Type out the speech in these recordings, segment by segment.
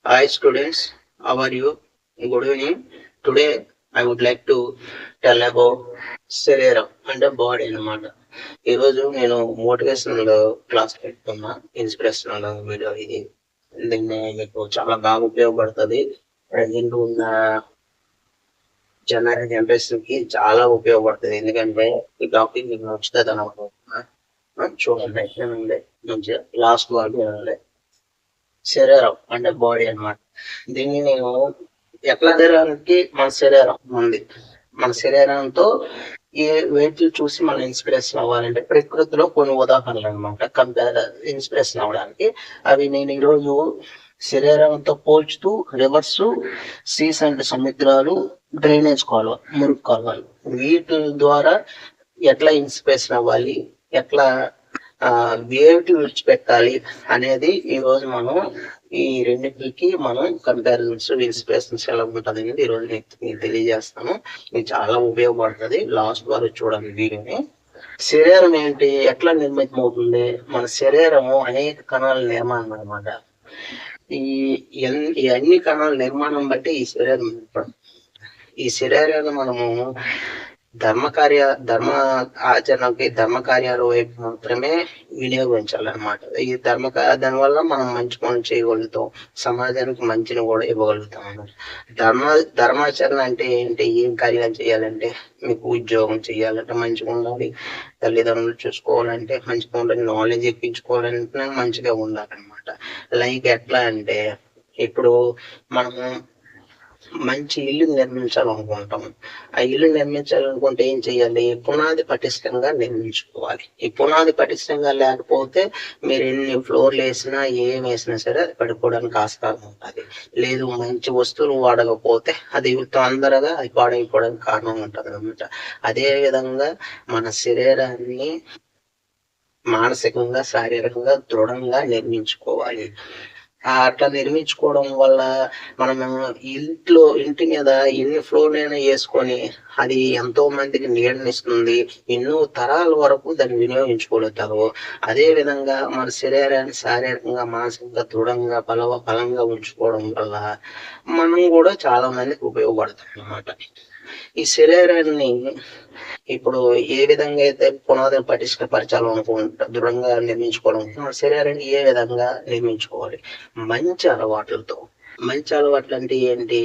Hi students, how are you? Good evening. Today I would like to tell about శరీరం అంటే body అన్నమాట. ఈరోజు నేను మోటివేషనల్ క్లాస్ పెట్టుకున్నా. ఇన్స్పిరేషనల్ వీడియో ఇది. దీన్ని మీకు చాలా బాగా ఉపయోగపడుతుంది. ప్రజెంట్ ఉన్న జనరేషన్ కి చాలా ఉపయోగపడుతుంది. ఎందుకంటే ఈ టాపిక్ మీకు నచ్చుతుంది అనుకుంటున్నా. చూడండి వినండి. మంచిగా లాస్ట్ వరకు వినండి. శరీరం అంటే బాడీ అన్నమాట. దీన్ని నేను ఎట్లా శరీరానికి మన శరీరం ఉంది. మన శరీరంతో ఏ వేటిని చూసి మనం ఇన్స్పిరేషన్ అవ్వాలంటే ప్రకృతిలో కొన్ని ఉదాహరణలు అనమాట. కంపేర్ ఇన్స్పిరేషన్ అవ్వడానికి అవి నేను ఈరోజు శరీరంతో పోల్చుతూ రివర్స్, సీస్ అండ్ సముద్రాలు, డ్రైనేజ్ కాలువ, మురుగు కాలువలు వీటి ద్వారా ఎట్లా ఇన్స్పిరేషన్ అవ్వాలి, ఎట్లా వేటి విడిచిపెట్టాలి అనేది ఈ రోజు మనం ఈ రెండింటికి మనం కంపారిజన్స్, ఇన్స్పిరేషన్స్ ఎలా ఉంటుంది అనేది ఈ రోజు మీకు తెలియజేస్తాను. ఇది చాలా ఉపయోగపడుతుంది. లాస్ట్ వరకు చూడండి వీడియోని. శరీరం ఏంటి, ఎట్లా నిర్మితం అవుతుంది? మన శరీరము అనేక కణాల నిర్మాణం అనమాట. ఈ అన్ని కణాల నిర్మాణం బట్టి ఈ శరీరం ఈ శరీరాన్ని మనము ధర్మ ఆచరణకి, ధర్మ కార్యాల వైపు మాత్రమే వినియోగించాలన్నమాట. ఈ దానివల్ల మనం మంచి పనులు చేయగలుగుతాం, సమాజానికి మంచిని కూడా ఇవ్వగలుగుతాం అన్నమాట. ధర్మాచరణ అంటే ఏంటి? ఏం కార్యాలు చేయాలంటే, మీకు ఉద్యోగం చేయాలంటే మంచిగా ఉండాలి, తల్లిదండ్రులు చూసుకోవాలంటే మంచిగా ఉండాలి, నాలెడ్జ్ ఎక్కించుకోవాలంటే మంచిగా ఉండాలన్నమాట. లైక్ ఎట్లా అంటే, ఇప్పుడు మనము మంచి ఇల్లు నిర్మించాలనుకుంటాం. ఆ ఇల్లు నిర్మించాలనుకుంటే ఏం చెయ్యాలి? పునాది పటిష్టంగా నిర్మించుకోవాలి. ఈ పునాది పటిష్టంగా లేకపోతే మీరు ఎన్ని ఫ్లోర్లు వేసినా, ఏం వేసినా సరే అది పడిపోవడానికి ఆస్కారం ఉంటుంది. లేదు, మంచి వస్తువులు వాడకపోతే అది తొందరగా అది పాడైపోవడానికి కారణం ఉంటుంది అనమాట. అదే విధంగా మన శరీరాన్ని మానసికంగా, శారీరకంగా దృఢంగా నిర్మించుకోవాలి. అట్లా నిర్మించుకోవడం వల్ల మనం ఇంటి మీద ఎన్ని ఫ్లోర్లైనా వేసుకొని అది ఎంతో మందికి నీడనిస్తుంది, ఎన్నో తరాల వరకు దాన్ని వినియోగించుకోగలుగుతారు. అదే విధంగా మన శరీరాన్ని శారీరకంగా, మానసికంగా దృఢంగా, బలంగా ఉంచుకోవడం వల్ల మనం కూడా చాలా మందికి ఉపయోగపడతాం అన్నమాట. ఈ శరీరాన్ని ఇప్పుడు ఏ విధంగా అయితే పునాదిని పటిష్టపరచాలనుకుంటా, దృఢంగా నిర్మించుకోవాలనుకుంటున్నా, శరీరాన్ని ఏ విధంగా నిర్మించుకోవాలి? మంచి అలవాట్లతో. మంచి అలవాట్లు అంటే ఏంటి?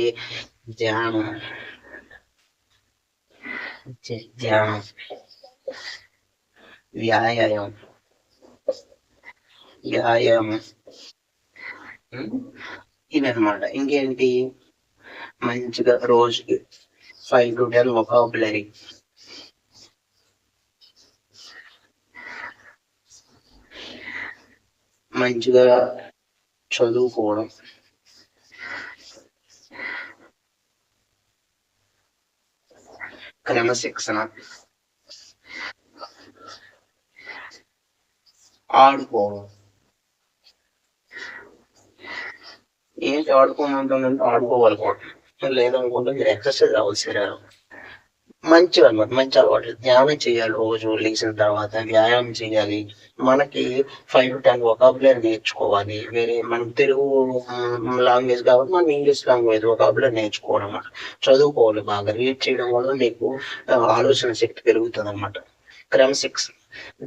ధ్యానం, ధ్యానం, వ్యాయామం, ఇవన్నమాట. ఇంకేంటి? మంచిగా రోజుకి 5 to 10 వొకాబులరీ, మంచిగా చదువుకోవడం, క్రమశిక్షణ, ఆడుకోవడం. ఏంటి ఆడుకోమంటుందంటే ఆడుకోవాలి కూడా, లేదనుకుంటే మీరు ఎక్సర్సైజ్ అవసరం. మంచివి అనమాట, మంచి అలవాట్లు. ధ్యానం చేయాలి, రోజు లేచిన తర్వాత వ్యాయామం చేయాలి. మనకి 5 to 10 వొకాబులరీ నేర్చుకోవాలి. వేరే మన తెలుగు లాంగ్వేజ్ కాబట్టి మనం ఇంగ్లీష్ లాంగ్వేజ్ వొకాబులరీ నేర్చుకోవడం అన్నమాట. చదువుకోవాలి బాగా. రీడ్ చేయడం వల్ల మీకు ఆలోచన శక్తి పెరుగుతుంది అనమాట. క్రమశిక్షణ,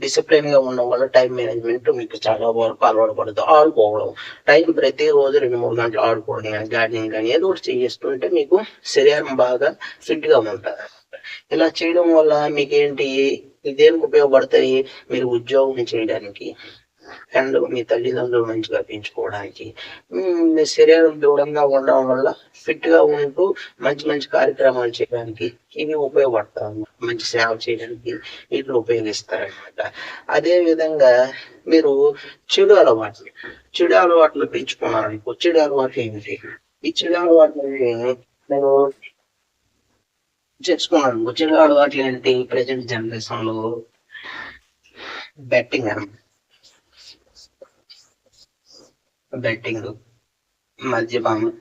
డిసిప్లిన్ గా ఉండడం వల్ల టైం మేనేజ్మెంట్ మీకు చాలా వరకు అలవాటు పడుతుంది. ఆడుకోవడం, టైం ప్రతిరోజు 2-3 గంటలు ఆడుకోవడం కానీ, గార్డెనింగ్ కానీ ఏదో ఒకటి చేస్తుంటే మీకు శరీరం బాగా ఫిట్ గా ఉంటుంది. ఇలా చేయడం వల్ల మీకేంటి, దేనికి ఉపయోగపడతాయి? మీరు ఉద్యోగం చేయడానికి అండ్ మీ తల్లిదండ్రులు మంచిగా పెంచుకోవడానికి, మీ శరీరం దృఢంగా ఉండడం వల్ల ఫిట్ గా ఉంటూ మంచి మంచి కార్యక్రమాలు చేయడానికి ఇవి ఉపయోగపడతాయి. మంచి సేవ చేయడానికి వీటిని ఉపయోగిస్తారనమాట. అదే విధంగా మీరు చెడు అలవాట్లు పెంచుకున్నారనుకో. చెడు అలవాట్లు ఏమిటి? ఈ చెడు అలవాట్లు నేను చేసుకున్నాను. చెడు అలవాట్లు ఏంటి? ప్రజెంట్ జనరేషన్ లో బెట్టింగ్ మద్యపానం,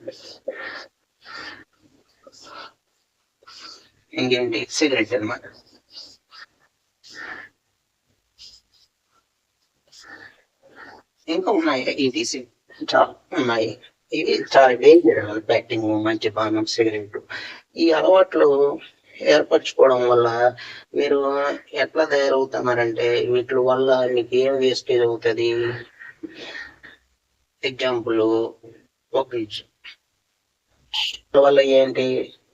ఇంకేంటి సిగరెట్ అనమాట. ఇంకా ఉన్నాయి, ఈటీసీ చాలా ఉన్నాయి. ఇవి చాలా డేంజర్ బ్యాటింగ్, మద్యపానం, సిగరెట్ ఈ అలవాట్లు ఏర్పరచుకోవడం వల్ల మీరు ఎట్లా తయారవుతున్నారంటే వీటి వల్ల మీకు ఏం వేస్టేజ్ అవుతుంది. ఎగ్జాంపుల్ ఒక నిమిషం. వల్ల ఏంటి,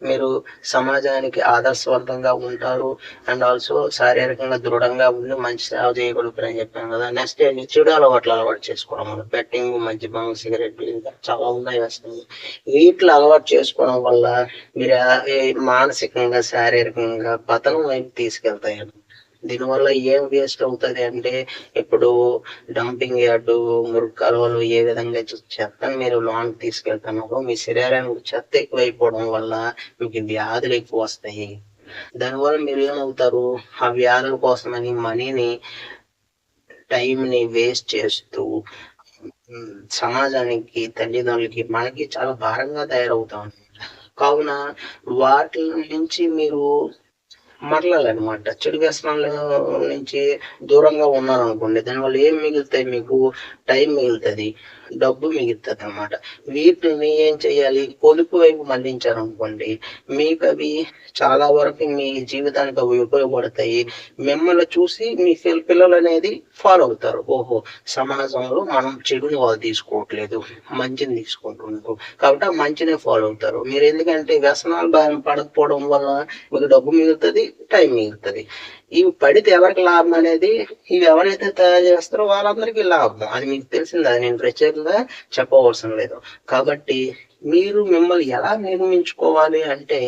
మీరు సమాజానికి ఆదర్శవంతంగా ఉంటారు అండ్ ఆల్సో శారీరకంగా దృఢంగా ఉండి మంచి సేవ చేయగలుగుతారని చెప్పాను కదా. నెక్స్ట్ ఏంటి, చెడు అలవాటు చేసుకోవడం వల్ల బెట్టింగ్, మద్యపానం, సిగరెట్ ఇంకా చాలా ఉన్నాయి అసలు. వీటిలో అలవాటు చేసుకోవడం వల్ల మీరు మానసికంగా శారీరకంగా పతనం వైపు తీసుకెళ్తాయి. దీనివల్ల ఏం వేస్ట్ అవుతుంది అంటే ఇప్పుడు డంపింగ్ యార్డు, మురుగు కాలువలు ఏ విధంగా చెత్తను మీరు లాంగ్ తీసుకెళ్తున్నారో మీ శరీరానికి చెత్త ఎక్కువైపోవడం వల్ల మీకు వ్యాధులు ఎక్కువ వస్తాయి. దానివల్ల మీరు ఏమవుతారు, ఆ వ్యాధుల కోసమని మనీని, టైంని వేస్ట్ చేస్తూ సమాజానికి, తల్లిదండ్రులకి, మనకి చాలా భారంగా తయారవుతాం. కావున వాటి నుంచి మీరు మరలాలన్నమాట. చెడు వ్యసనాల నుంచి దూరంగా ఉన్నారనుకోండి, దానివల్ల ఏం మిగులుతాయి, మీకు టైం మిగులుతుంది, డబ్బు మిగులుతుంది అనమాట. వీటిని ఏం చేయాలి, పొదుపు వైపు మళ్లించారనుకోండి, మీకు అవి చాలా వరకు మీ జీవితానికి అవి ఉపయోగపడతాయి. మిమ్మల్ని చూసి మీ పిల్లలు అనేది ఫాలో అవుతారు. ఓహో, సమాజంలో మనం చెడుని వాళ్ళు తీసుకోవట్లేదు, మంచిని తీసుకుంటున్నారు కాబట్టి ఆ మంచినే ఫాలో అవుతారు. మీరు ఎందుకంటే వ్యసనాలు బాగా పడకపోవడం వల్ల మీకు డబ్బు మిగులుతుంది, టైం మిగులుతుంది. ఇవి పడితే ఎవరికి లాభం అనేది, ఇవి ఎవరైతే తయారు చేస్తారో వాళ్ళందరికీ లాభం. అది మీకు తెలిసింది, అది నేను ప్రత్యేకంగా చెప్పవలసిన లేదు. కాబట్టి మీరు మిమ్మల్ని ఎలా నిర్మించుకోవాలి అంటే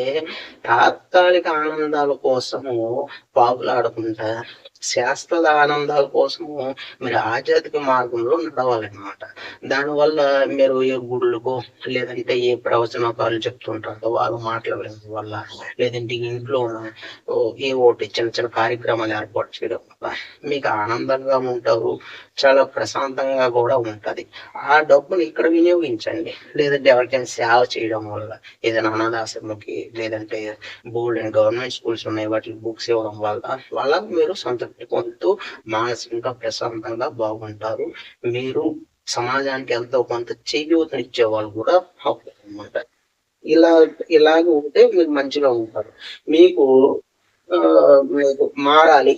తాత్కాలిక ఆనందాల కోసము పాకులాడకుండా శాశ్వత ఆనందాల కోసము మీరు ఆధ్యాత్మిక మార్గంలో నడవాలన్నమాట. దానివల్ల మీరు ఏ గుళ్ళకో లేదంటే ఏ ప్రవచనకాలు చెప్తుంటారో వాళ్ళ మాటలు వినడం వల్ల, లేదంటే ఇంట్లో ఏ ఒకటి చిన్న చిన్న కార్యక్రమాలు ఏర్పాటు చేయడం వల్ల మీకు ఆనందంగా ఉంటారు, చాలా ప్రశాంతంగా కూడా ఉంటది. ఆ డబ్బుని ఇక్కడ వినియోగించండి. లేదంటే ఎవరికైనా సేవ చేయడం వల్ల, ఏదైనా అనాథాశ్రమకి, లేదంటే బోర్డ్ అండ్ గవర్నమెంట్ స్కూల్స్ ఉన్నాయి వాటికి బుక్స్ ఇవ్వడం వల్ల మీరు సంతృప్తి పొందుతూ మానసికంగా ప్రశాంతంగా బాగుంటారు. మీరు సమాజానికి ఎంతో కొంత చేయూతనిచ్చే వాళ్ళు కూడా అవుతారు అనమాట. ఇలాగ ఉంటే మీరు మంచిగా ఉంటారు. మీకు మీకు మారాలి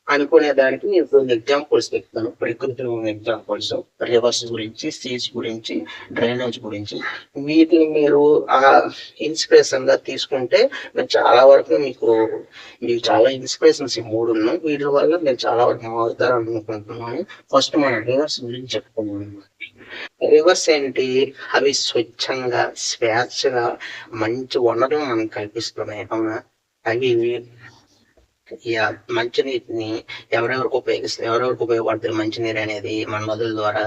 అనుకునే దానికి నేను ఎగ్జాంపుల్స్ చెప్తాను. ప్రకృతిలో ఉన్న ఎగ్జాంపుల్స్, రివర్స్ గురించి, సీస్ గురించి, డ్రైనేజ్ గురించి. వీటిని మీరు ఆ ఇన్స్పిరేషన్ గా తీసుకుంటే మీరు చాలా వరకు మీకు చాలా ఇన్స్పిరేషన్స్ ఈ మూడు ఉన్నాయి. వీటి వల్ల మీరు చాలా వరకు మారుతారు అనుకుంటున్నాను. ఫస్ట్ మనం రివర్స్ గురించి చెప్పుకున్నాం. రివర్స్ ఏంటి, అవి స్వచ్ఛంగా, స్వేచ్ఛగా మంచి వనరులు మనకు కల్పిస్తున్నాయి. అవునా, అవి మంచినీటిని ఎవరెవరికి ఉపయోగపడతాయి. మంచినీరు అనేది మన నదుల ద్వారా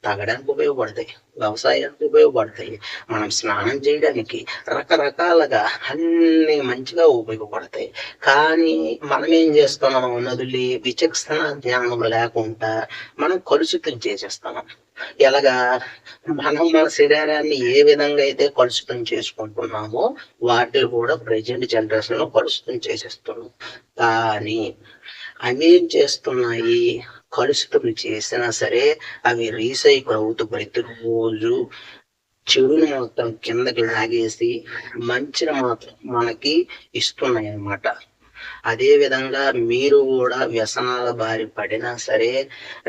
తాగడానికి ఉపయోగపడతాయి, వ్యవసాయానికి ఉపయోగపడతాయి, మనం స్నానం చేయడానికి, రకరకాలుగా అన్ని మంచిగా ఉపయోగపడతాయి. కానీ మనం ఏం చేస్తున్నాం, నదులు విచక్షణ జ్ఞానం లేకుండా మనం కలుషితం చేసేస్తున్నాం. ఎలాగా, మనం మన శరీరాన్ని ఏ విధంగా అయితే కలుషితం చేసుకుంటున్నామో వాటిని కూడా ప్రజెంట్ జనరేషన్ లో కలుషితం చేసేస్తున్నాం. కానీ అవి ఏం చేస్తున్నాయి, కలుషితం చేసినా సరే అవి రీసైకిల్ అవుతూ ప్రతిరోజు చెడుని మొత్తం కిందకి లాగేసి మంచిని మాత్రం మనకి ఇస్తున్నాయి అన్నమాట. అదే విధంగా మీరు కూడా వ్యసనాల బారి పడినా సరే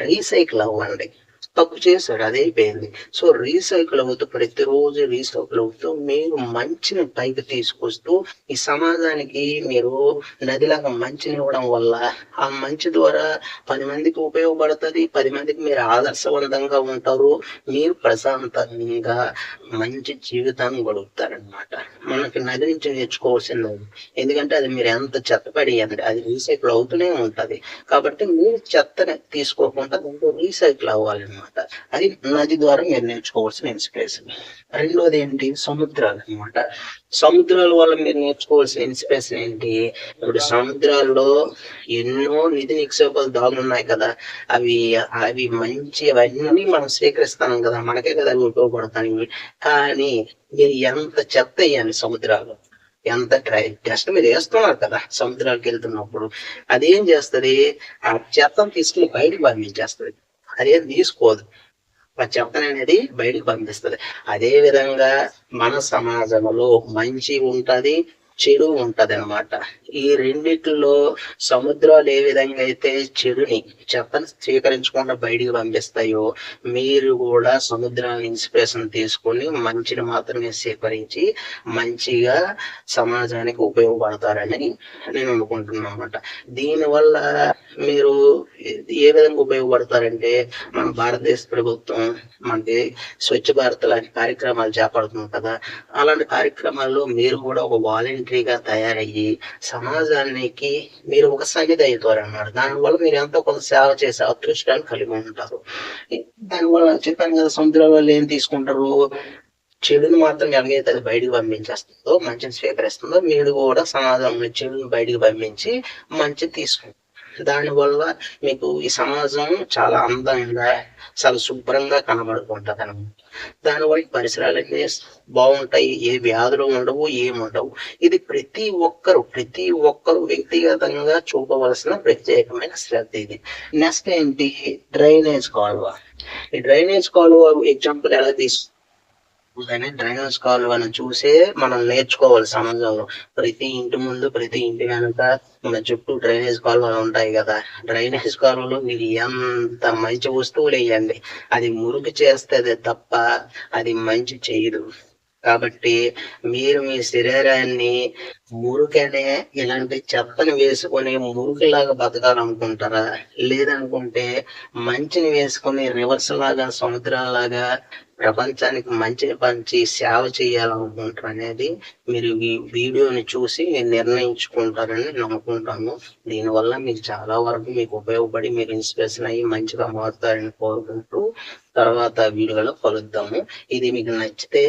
రీసైకిల్ అవ్వండి. తప్పు చేశాడు, అది అయిపోయింది. సో రీసైకిల్ అవుతూ ప్రతిరోజు రీసైకిల్ అవుతూ మీరు మంచిని పైకి తీసుకొస్తూ ఈ సమాజానికి మీరు నదిలాగా మంచిని ఇవ్వడం వల్ల ఆ మంచి ద్వారా 10 మందికి ఉపయోగపడుతుంది. 10 మందికి మీరు ఆదర్శవంతంగా ఉంటారు. మీరు ప్రశాంతంగా మంచి జీవితాన్ని గడుపుతారనమాట. మనకి నది నుంచి నేర్చుకోవాల్సింది, ఎందుకంటే అది మీరు ఎంత చెత్తపడి అంటే అది రీసైకిల్ అవుతూనే ఉంటది. కాబట్టి మీరు చెత్తని తీసుకోకుండా దాంట్లో రీసైకిల్ అవ్వాలన్నమాట. అది నది ద్వారా మీరు నేర్చుకోవాల్సిన ఇన్స్పిరేషన్. రెండోది ఏంటి, సముద్రాలు అనమాట. సముద్రాల వల్ల మీరు నేర్చుకోవాల్సిన ఇన్స్పిరేషన్ ఏంటి, ఇప్పుడు సముద్రాల్లో ఎన్నో నిధి నిక్షేపాలు దాగున్నాయి కదా. అవి అవి మంచి, అవన్నీ మనం స్వీకరిస్తాం కదా, మనకే కదా అవి ఉపయోగపడతాయి. కానీ మీరు ఎంత చెత్త వేయాలి సముద్రాలు, ఎంత జస్ట్ మీరు వేస్తున్నారు కదా సముద్రాలకు వెళ్తున్నప్పుడు, అదేం చేస్తుంది, ఆ చెత్తను తీసుకుని బయటకు పంపించేస్తుంది. అదేం తీసుకోదు. ఆ చెత్తననేది బయటికి పంపిస్తది. అదే విధంగా మన సమాజంలో మంచి ఉంటది, చెడు ఉంటదనమాట. ఈ రెండిట్లో సముద్రాలు ఏ విధంగా అయితే చెడుని, చెత్తని స్వీకరించకుండా బయటికి పంపిస్తాయో, మీరు కూడా సముద్రాన్ని ఇన్స్పిరేషన్ తీసుకొని మంచిని మాత్రమే స్వీకరించి మంచిగా సమాజానికి ఉపయోగపడతారని నేను అనుకుంటున్నానన్నమాట. దీనివల్ల మీరు ఏ విధంగా ఉపయోగపడతారంటే, మన భారతదేశ ప్రభుత్వం మనకి స్వచ్ఛ భారత్ లాంటి కార్యక్రమాలు చేపడుతుంది కదా! అలాంటి కార్యక్రమాల్లో మీరు కూడా ఒక వాలంటరీగా తయారయ్యి సమాజానికి మీరు ఒక సమిధి అవుతారన్నమాట. దానివల్ల మీరు ఎంతో కొంత సేవ చేసే అదృష్టాన్ని కలిగి ఉంటారు. దానివల్ల చెప్పాను కదా, సముద్రాల వాళ్ళు ఏం తీసుకుంటారు, చెడుని మాత్రం ఎలాగైతే అది బయటికి పంపించేస్తుందో, మంచిని స్వీకరిస్తుందో, మీరు కూడా సమాజంలో చెడుని బయటికి పంపించి మంచిని తీసుకుంటారు. దానివల్ల మీకు ఈ సమాజం చాలా అందంగా, చాలా శుభ్రంగా కనబడుతుంటది అనమాట. దానివల్ల పరిసరాలన్నీ బాగుంటాయి, ఏ వ్యాధులు ఉండవు, ఏముండవు. ఇది ప్రతి ఒక్కరు వ్యక్తిగతంగా చూపవలసిన ప్రత్యేకమైన శ్రద్ధ ఇది. నెక్స్ట్ ఏంటి, డ్రైనేజ్ కాలువ. ఈ డ్రైనేజ్ కాలువ ఎగ్జాంపుల్ ఎలా డ్రైనేజ్ కాలువను చూసే మనం నేర్చుకోవాలి సమాజంలో. ప్రతి ఇంటి ముందు, ప్రతి ఇంటి వెనక మన చుట్టూ డ్రైనేజ్ కాలువలు ఉంటాయి కదా. డ్రైనేజ్ కాలువలో మీరు ఎంత మంచి వస్తువులు వేయండి, అది మురుగు చేస్తుంది తప్ప అది మంచి చేయదు. కాబట్టి మీరు మీ శరీరాన్ని మురుకనే ఇలాంటి చెత్తని వేసుకొని మురుకులాగా బతకాలనుకుంటారా, లేదనుకుంటే మంచిని వేసుకొని రివర్స్ లాగా, సముద్రాలాగా ప్రపంచానికి మంచిని పంచి సేవ చేయాలనుకుంటారు అనేది మీరు ఈ వీడియోని చూసి నిర్ణయించుకుంటారని నేను అనుకుంటాను. దీనివల్ల మీకు చాలా వరకు మీకు ఉపయోగపడి మీరు ఇన్స్పిరేషన్ అయ్యి మంచిగా మారుతారని కోరుకుంటూ తర్వాత వీడియోలో కలుద్దాము. ఇది మీకు నచ్చితే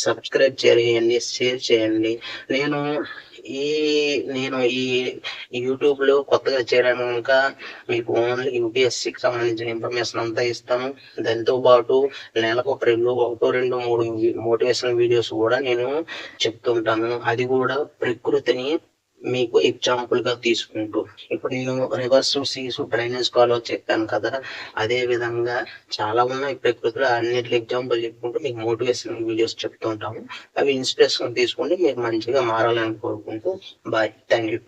సబ్స్క్రైబ్ చేయండి, షేర్ చేయండి. నేను ఈ యూట్యూబ్ లో కొత్తగా చేరాను కనుక మీకు ఓన్లీ యూపీఎస్సీకి సంబంధించిన ఇన్ఫర్మేషన్ అంతా ఇస్తాను. దాంతో పాటు నెలకు ఒకటో రెండు 3 మోటివేషనల్ వీడియోస్ కూడా నేను చెప్తుంటాను. అది కూడా ప్రకృతిని మీకు ఎగ్జాంపుల్ గా తీసుకుంటూ, ఇప్పుడు నేను రివర్స్ సీసు డ్రైనేజ్ కాలువ చెప్పాను కదా, అదే విధంగా చాలా ఉన్నాయి ప్రకృతిలో. అన్నిటి ఎగ్జాంపుల్ చెప్పుకుంటూ మీకు మోటివేషన్ వీడియోస్ చెప్తూ ఉంటాము. అవి ఇన్స్పిరేషన్ తీసుకుంటే మీరు మంచిగా మారాలని కోరుకుంటూ బాయ్, థ్యాంక్ యూ.